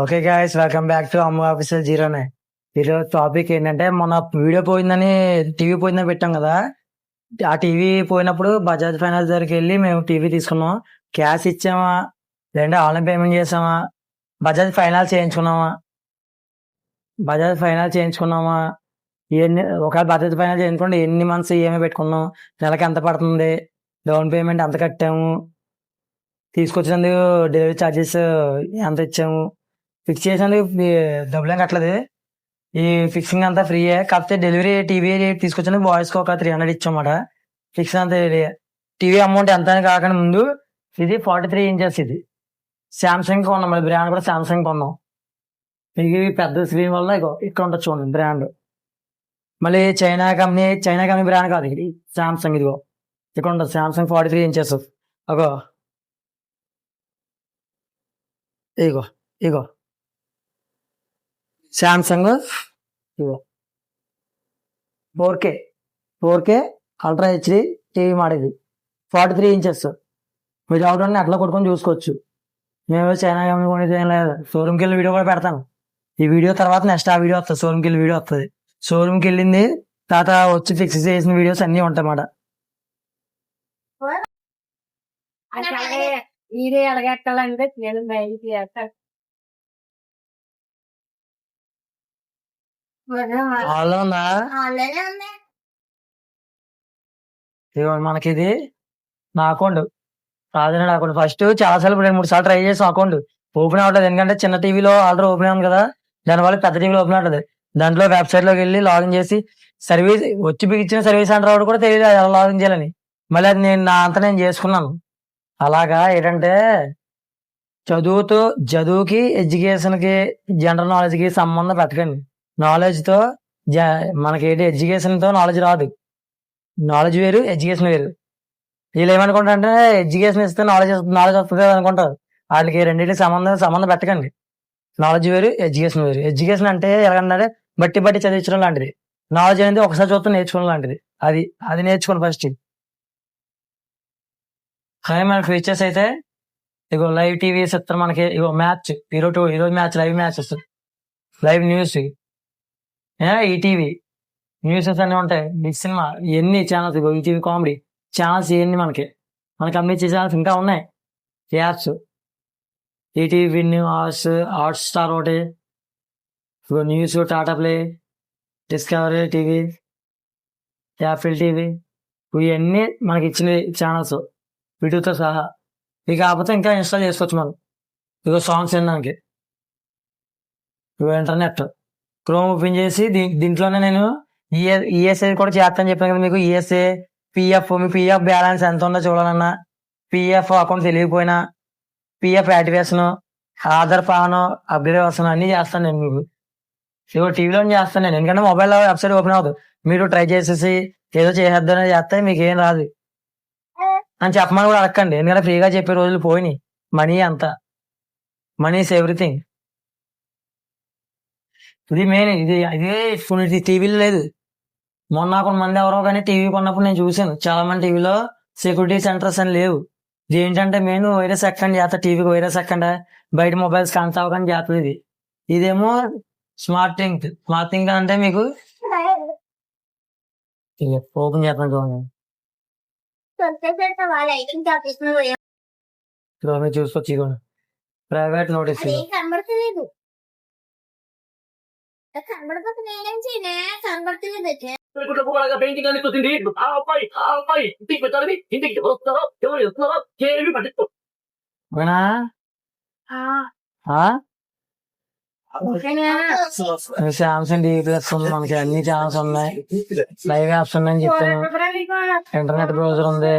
Okay guys, welcome back to అమ్మ officer జీరోనే. ఈరోజు topic ఏంటంటే, మన వీడియో పోయిందని టీవీ పోయిందని పెట్టాం కదా. ఆ టీవీ పోయినప్పుడు బజాజ్ ఫైనాన్స్ దగ్గరికి వెళ్ళి మేము టీవీ తీసుకున్నాం. క్యాష్ ఇచ్చామా, లేదంటే ఆన్లైన్ పేమెంట్ చేసామా, బజాజ్ ఫైనాన్స్ చేయించుకున్నామా, ఒకవేళ బజాజ్ ఫైనాన్స్ చేయించుకుంటే ఎన్ని మంత్స్ ఈఎంఐ పెట్టుకున్నాం, నెలకి ఎంత పడుతుంది, డౌన్ పేమెంట్ ఎంత కట్టాము, తీసుకొచ్చినందుకు డెలివరీ ఛార్జెస్ ఎంత ఇచ్చాము, ఫిక్స్ చేసినందుకు డబ్బులు ఏం కట్టలేదు. ఈ ఫిక్సింగ్ అంతా ఫ్రీయే. కాకపోతే డెలివరీ టీవీ తీసుకొచ్చినందుకు బాయ్స్కి ఒక 300 ఇచ్చామాట. ఫిక్సింగ్ అంతా టీవీ అమౌంట్ ఎంత అని కాకుండా ముందు ఇది 43 ఇంచెస్. ఇది శాంసంగ్ కొన్నాం, మళ్ళీ బ్రాండ్ కూడా శాంసంగ్ కొన్నాం. ఇది పెద్ద స్క్రీన్ వల్ల ఇక్కడ ఉంటుంది చూడండి బ్రాండ్. మళ్ళీ చైనా కంపెనీ బ్రాండ్ కాదు, ఇది శాంసంగ్. ఇదిగో ఇక్కడ ఉంటుంది శాంసంగ్ 43 ఇంచెస్. అగో ఇగో ఇగో శాంసంగ్, ఇగో 4K అల్ట్రా హెచ్డి టీవీ మాడేది 43 ఇంచెస్. మీరు డౌట్ ఉంటే అట్లా కొట్టుకొని చూసుకోవచ్చు. మేము చైనా కంపెనీ కొనేది ఏం లేదు. షోరూమ్కి వెళ్ళి వీడియో కూడా పెడతాను. ఈ వీడియో తర్వాత నెక్స్ట్ ఆ వీడియో వస్తుంది, షోరూమ్కి వెళ్ళి వీడియో వస్తుంది. షోరూమ్కి వెళ్ళింది తర్వాత వచ్చి ఫిక్స్ చేసిన వీడియోస్ అన్నీ ఉంటాయి అన్నమాట. మనకి ఇది నా అకౌంట్, రాజన అకౌంట్. ఫస్ట్ చాలా సార్లు 2-3 సార్లు ట్రై చేసాం అకౌంట్ ఓపెన్ అవ్వట్లేదు. ఎందుకంటే చిన్న టీవీలో ఆల్రెడీ ఓపెన్ అయింది కదా, దానివల్ల పెద్ద టీవీలో ఓపెన్ అవుతుంది. దాంట్లో వెబ్సైట్ లోకి వెళ్ళి లాగిన్ చేసి సర్వీస్ వచ్చి ఇచ్చిన సర్వీస్ సెంటర్ వాడు కూడా తెలియదు ఎలా లాగిన్ చేయాలని. మళ్ళీ అది నా అంతా నేను చేసుకున్నాను. అలాగా ఏంటంటే చదువుకి ఎడ్యుకేషన్కి జనరల్ నాలెడ్జ్కి సంబంధం పెట్టకండి. నాలెడ్జ్తో మనకి ఏంటి, ఎడ్యుకేషన్తో నాలెడ్జ్ రాదు. నాలెడ్జ్ వేరు, ఎడ్యుకేషన్ వేరు. వీళ్ళు ఏమనుకుంటారంటే ఎడ్యుకేషన్ ఇస్తే నాలెడ్జ్ వస్తుంది అనుకుంటారు. వాళ్ళకి రెండింటికి సంబంధం పెట్టకండి. నాలెడ్జ్ వేరు, ఎడ్యుకేషన్ వేరు. ఎడ్యుకేషన్ అంటే ఎలాగంటే బట్టి చదివించడం లాంటిది. నాలెడ్జ్ అనేది ఒకసారి చూస్తే నేర్చుకోవడం లాంటిది. అది నేర్చుకోండి ఫస్ట్. కానీ మన ఫీచర్స్ అయితే ఇగో లైవ్ టీవీ ఇస్తారు మనకి. ఇగో మ్యాచ్ ఈరోజు మ్యాచ్, లైవ్ మ్యాచ్ వస్తుంది, లైవ్ న్యూస్, ఈటీవీ న్యూస్ అన్నీ ఉంటాయి. బిగ్ సినిమా ఎన్ని ఛానల్స్, ఇగో ఈటీవీ కామెడీ ఛానల్స్ ఇవన్నీ మనకి అమ్మించే ఛానల్స్ ఇంకా ఉన్నాయి. Apps ETV win, Hotstar ఒకటి, ఇగో news, Tata play, Discovery TV, Apple TV, ఇవన్నీ మనకి ఇచ్చిన ఛానల్స్ వీటితో సహా. ఇక కాకపోతే ఇంకా ఇన్స్టాల్ చేసుకోవచ్చు మనం. ఇగో సాంగ్స్ వినడానికి, ఇగో ఇంటర్నెట్, క్రోమ్ ఓపెన్ చేసి దీంట్లోనే నేను ఈఎస్ఐ కూడా చేస్తాను చెప్పాను కదా మీకు. ఈఎస్ఐ, పిఎఫ్, మీ పిఎఫ్ బ్యాలెన్స్ ఎంత ఉందో చూడాలన్నా, పిఎఫ్ అకౌంట్ తెలియకపోయినా PF activation, Aadhaar pan upgradation అన్నీ చేస్తాను నేను మీకు. ఇగో టీవీలో చేస్తాను నేను, ఎందుకంటే మొబైల్లో వెబ్సైట్ ఓపెన్ అవ్వదు. మీరు ట్రై చేసేసి ఏదో చేసేద్దామని చేస్తే మీకు ఏం రాదు అని చెప్పమని కూడా అడగండి. ఎందుకంటే ఫ్రీగా చెప్పే రోజులు పోయినాయి. Money is everything. ఇది మెయిన్. ఇది టీవీలో లేదు. మొన్న కొంతమంది ఎవరో కానీ టీవీ కొన్నప్పుడు నేను చూశాను, చాలా మంది టీవీలో సెక్యూరిటీ సెంటర్స్ అని లేవు. ఇది ఏంటంటే మెయిన్ వైరస్ ఎక్కండి చేస్తా, టీవీకి వైరస్ ఎక్కండి, బయట మొబైల్స్ కనెక్ట్ అవ్వకండి చేస్తుంది. ఇదేమో స్మార్ట్ థింగ్ అంటే మీకు ఓపెన్ చేస్తాను చూడండి, చూసుకోవచ్చు. Private notice Samsung TV plus ఉంది మనకి. అన్ని ఛానల్స్ ఉన్నాయి, లైవ్ యాప్స్ ఉన్నాయని చెప్తాను, ఇంటర్నెట్ బ్రౌజర్ ఉంది.